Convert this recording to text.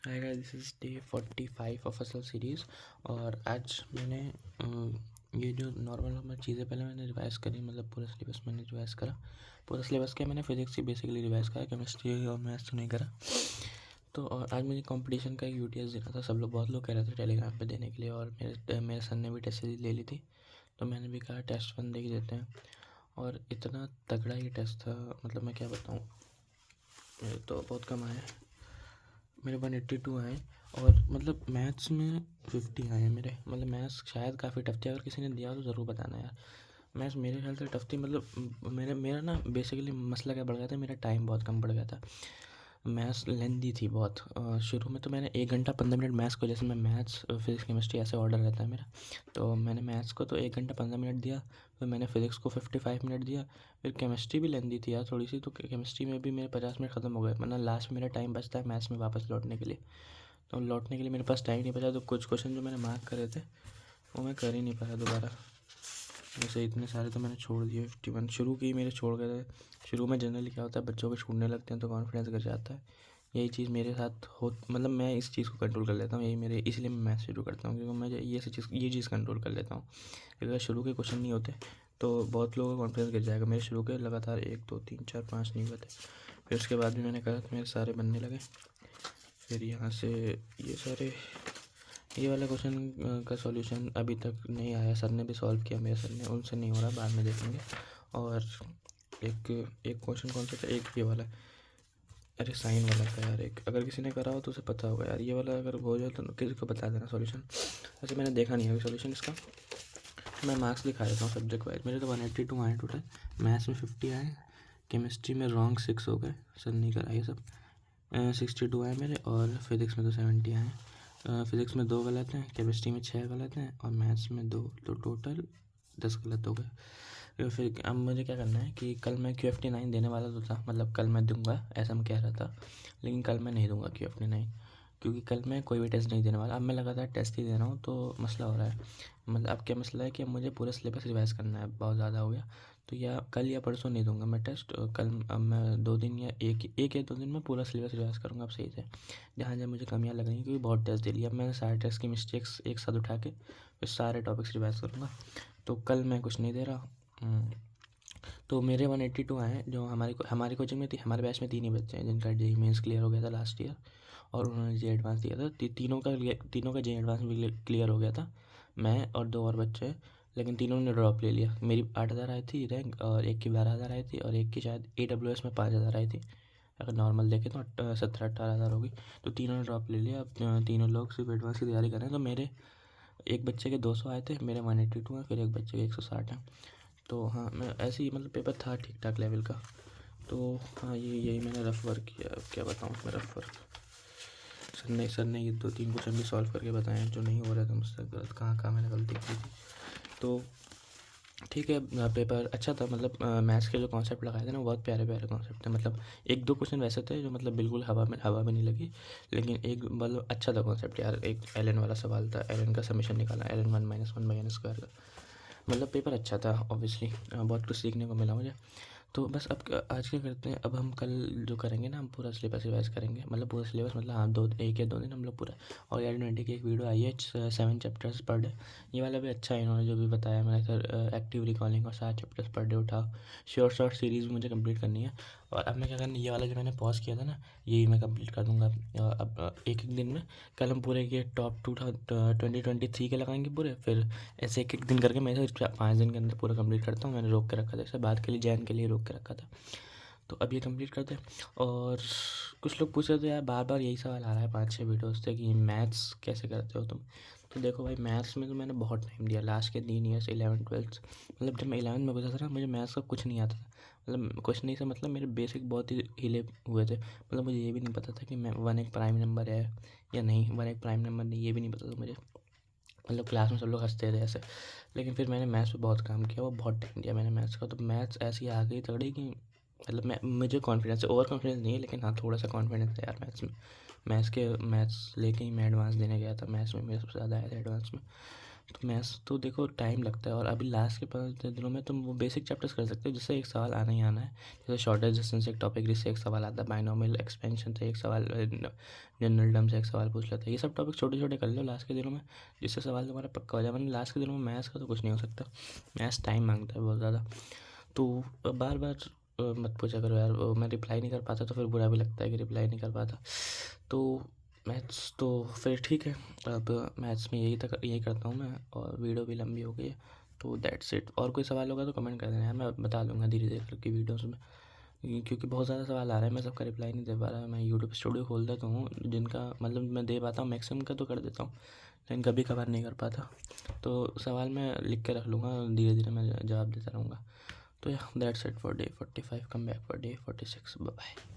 Hi guys, this is day 45 of असल series. और आज मैंने ये जो नॉर्मल चीज़ें पहले मैंने रिवाइज़ करी, मतलब पूरा सिलेबस मैंने रिवाइज़ करा। पूरा सिलेबस क्या, मैंने फिजिक्स ही बेसिकली रिवाइज़ करा, केमिस्ट्री और मैथ्स तो नहीं करा। तो और आज मुझे कंपटीशन का यूटीएस देना था। सब लोग, बहुत लोग कह रहे थे टेलीग्राम पे देने के लिए, और मेरे सर ने भी टेस्ट सीरीज ले ली थी। तो मैंने भी कहा टेस्ट 1 दे ही देते हैं। और इतना तगड़ा ये टेस्ट था, मतलब मैं क्या बताऊँ, मेरे तो बहुत कम आए। मेरे 182 आए, और मतलब मैथ्स में 50 आए हैं मेरे। मतलब मैथ्स शायद काफ़ी टफ थी, अगर किसी ने दिया हो तो ज़रूर बताना यार। मैथ्स मेरे ख्याल से टफ थी। मतलब मेरा ना बेसिकली मसला क्या बढ़ गया था, मेरा टाइम बहुत कम पड़ गया था। मैथ्स लेंदी थी बहुत। शुरू में तो मैंने 1 घंटा 15 मिनट मैथ्स को, जैसे मैं मैथ्स फिजिक्स केमिस्ट्री ऐसे ऑर्डर रहता है मेरा, तो मैंने मैथ्स को तो 1 घंटा 15 मिनट दिया। फिर मैंने फिजिक्स को 55 मिनट दिया। फिर केमिस्ट्री भी लेंदी थी यार थोड़ी सी, तो केमिस्ट्री में भी मेरे 50 मिनट ख़त्म हो गए। मतलब लास्ट में मेरा टाइम बचता है मैथ्स में वापस लौटने के लिए। तो लौटने के लिए मेरे पास टाइम नहीं बचा, तो कुछ क्वेश्चन जो मैंने मार्क करे थे वो मैं कर ही नहीं पाया दोबारा। वैसे इतने सारे तो मैंने छोड़ दिए। 51 शुरू के ही मेरे छोड़ गए थे। शुरू में जनरली क्या होता है, बच्चों के छूटने लगते हैं तो कॉन्फिडेंस गिर जाता है। यही चीज़ मेरे साथ हो, मतलब मैं इस चीज़ को कंट्रोल कर लेता हूँ। यही मेरे, इसलिए मैं मैथ शुरू करता हूँ, क्योंकि मैं ये चीज़ कंट्रोल कर लेता हूँ। अगर शुरू के क्वेश्चन नहीं होते तो बहुत लोगों का कॉन्फिडेंस गिर जाएगा। मेरे शुरू के लगातार 1 2 3 4 5 नहीं हुए थे। फिर उसके बाद भी मैंने कहा तो मेरे सारे बनने लगे। फिर यहाँ से ये सारे, ये वाला क्वेश्चन का सॉल्यूशन अभी तक नहीं आया। सर ने भी सॉल्व किया, मेरे सर ने, उनसे नहीं हो रहा, बाद में देखेंगे। और एक एक क्वेश्चन कौन सा था, एक ये वाला, अरे साइन वाला था यार एक। अगर किसी ने करा हो तो उसे पता होगा यार, ये वाला अगर हो जाए तो किसी को बता देना सॉल्यूशन। वैसे मैंने देखा नहीं है अभी सॉल्यूशन इसका। मैं मार्क्स दिखा देता हूँ सब्जेक्ट वाइज। मेरे तो 182 आए टोटल। मैथ्स में 50 आए। केमिस्ट्री में रॉन्ग 6 हो गए, सर नहीं करा ये सब। 62 आए मेरे। और फिज़िक्स में तो 70 आए। फिज़िक्स में 2 गलत हैं, केमिस्ट्री में 6 गलत हैं, और मैथ्स में 2, तो टोटल 10 गलत हो गए। फिर अब मुझे क्या करना है कि कल मैं QFT9 देने वाला तो था, मतलब कल मैं दूंगा ऐसा मैं कह रहा था, लेकिन कल मैं नहीं दूंगा QFT9, क्योंकि कल मैं कोई भी टेस्ट नहीं देने वाला। अब मैं लगातार टेस्ट ही दे रहा हूँ तो मसला हो रहा है। मतलब अब क्या मसला है कि अब मुझे पूरा सिलेबस रिवाइज़ करना है, बहुत ज़्यादा हो गया। तो या कल या परसों नहीं दूंगा मैं टेस्ट। कल अब मैं 2 दिन या एक या 2 दिन में पूरा सिलेबस रिवाइज़ करूँगा अब सही से, जहाँ जहाँ मुझे कमियाँ लग रही हैं, क्योंकि बहुत टेस्ट दे लिया। अब मैंने सारे टेस्ट की मिस्टेक्स एक साथ उठा के फिर सारे टॉपिक्स रिवाइज़ करूँगा। तो कल मैं कुछ नहीं दे रहा। तो मेरे 182 आए, जो हमारी कोचिंग में थी। हमारे बैच में 3 ही बच्चे हैं जिनका जेईई मेंस क्लियर हो गया था लास्ट ईयर, और उन्होंने जेईई एडवांस दिया था। तीनों का जेईई एडवांस भी क्लियर हो गया था। मैं और 2 और बच्चे हैं, लेकिन तीनों ने ड्रॉप ले लिया। मेरी 8000 आई थी रैंक, और एक की 12000 आई थी, और एक की शायद AWS में 5000 आई थी। अगर नॉर्मल देखें तो 17-18 हज़ार होगी। तो तीनों ने ड्रॉप ले लिया। अब तीनों लोग सिर्फ एडवांस की तैयारी कर रहे हैं। तो मेरे एक बच्चे के 200 आए थे, मेरे 182 हैं, फिर एक बच्चे के 160 हैं। तो हाँ, मैं ऐसे ही, मतलब पेपर था ठीक ठाक लेवल का। तो हाँ, यही मैंने रफ वर्क किया। अब क्या बताऊँ उसमें रफ वर्क। सर ने ये 2-3 क्वेश्चन भी सॉल्व करके बताए हैं, जो नहीं हो रहा था मुझसे, गलत कहाँ कहाँ मैंने गलती की थी। तो ठीक है, पेपर अच्छा था। मतलब मैथ्स के जो कॉन्सेप्ट लगाए थे ना, वो बहुत प्यारे प्यारे कॉन्सेप्ट थे। मतलब 1-2 क्वेश्चन वैसे थे जो मतलब बिल्कुल हवा में नहीं लगी, लेकिन एक मतलब अच्छा था कॉन्सेप्ट यार। एक एलन वाला सवाल था, एलन का समीशन निकालना, Ln 1 - 1/n² का। मतलब पेपर अच्छा था ऑब्वियसली, बहुत कुछ सीखने को मिला मुझे। तो बस अब आज क्या करते हैं, अब हम कल जो करेंगे ना, हम पूरा सिलेबस रिवाइज करेंगे। मतलब पूरा सिलेबस, मतलब हाँ, 1 या 2 दिन हम लोग पूरा। और यार 20 की एक वीडियो आई है, 7 चैप्टर्स पर डे। ये वाला भी अच्छा है, इन्होंने जो भी बताया। मैंने सर एक्टिव रिकॉलिंग और 7 चैप्टर्स पर डे उठाओ। शॉर्ट सीरीज़ भी मुझे कंप्लीट करनी है। और अब मैं क्या करना, ये वाला जो मैंने पॉज किया था ना, यही मैं कंप्लीट कर दूँगा अब एक एक दिन में। कल हम पूरे ये टॉप 2023 के लगाएंगे पूरे। फिर ऐसे एक एक दिन करके मैं 5 दिन के अंदर पूरा कंप्लीट करता हूँ। मैंने रोक के रखा था इसे, बाद के लिए जैन के लिए रोक के रखा था। तो अब ये कंप्लीट करते हैं। और कुछ लोग पूछ रहे थे यार, बार बार यही सवाल आ रहा है 5-6 वीडियोस से कि मैथ्स कैसे करते हो तुम। तो देखो भाई, मैथ्स में तो मैंने बहुत टाइम दिया लास्ट के 3 ईयर्स, 11th 12th। मतलब जब मैं 11th में घुसा था ना, मुझे मैथ्स का कुछ नहीं आता था। मतलब कुछ नहीं से मतलब मेरे बेसिक बहुत ही हिले हुए थे। मतलब मुझे ये भी नहीं पता था कि मैं 1 एक प्राइम नंबर है या नहीं, 1 एक प्राइम नंबर नहीं, ये भी नहीं पता था मुझे। मतलब क्लास में सब लोग हंसते थे ऐसे। लेकिन फिर मैंने मैथ्स पे बहुत काम किया, वो बहुत टाइम दिया मैंने मैथ्स का। तो मैथ्स ऐसी आ गई तगड़ी कि मतलब मुझे कॉन्फिडेंस है, ओवर कॉन्फिडेंस नहीं है, लेकिन हाँ थोड़ा सा कॉन्फिडेंस है यार मैथ्स में। मैथ्स लेके ही मैं एडवांस देने गया था। मैथ्स में मेरे सबसे ज़्यादा आया था एडवांस में। तो मैथ्स तो देखो टाइम लगता है, और अभी लास्ट के 5 दिनों में तुम वो बेसिक चैप्टर्स कर सकते हो जिससे एक सवाल आना ही आना है। जैसे शॉर्टेज डिस्टेंस एक टॉपिक जिससे एक सवाल आता है, बाइनोमियल एक्सपेंशन से एक सवाल, जनरल टर्म से एक सवाल पूछ लेता है। ये सब टॉपिक छोटे छोटे कर लो लास्ट के दिनों में, जिससे सवाल तुम्हारा पक्का हो जाए। वरना लास्ट के दिनों में मैथ्स का तो कुछ नहीं हो सकता, मैथ्स टाइम मांगता है बहुत ज़्यादा। तो बार बार मत पूछा करो यार, मैं रिप्लाई नहीं कर पाता तो फिर बुरा भी लगता है कि रिप्लाई नहीं कर पाता। तो मैथ्स तो फिर ठीक है, अब मैथ्स में यही करता हूँ मैं, और वीडियो भी लंबी हो गई है, तो दैट्स इट। और कोई सवाल होगा तो कमेंट कर देना यार, मैं बता दूंगा धीरे धीरे करके वीडियोज़ में, क्योंकि बहुत ज़्यादा सवाल आ रहे हैं, मैं सबका रिप्लाई नहीं दे पा रहा। मैं यूट्यूब स्टूडियो खोल देता हूँ, जिनका मतलब मैं दे पाता हूँ मैक्सिमम का तो कर देता हूँ, लेकिन कभी कभार नहीं कर पाता। तो सवाल मैं लिख के रख लूँगा, धीरे धीरे मैं जवाब देता रहूँगा। तो या that's it for day 45, come back for day 46, bye bye.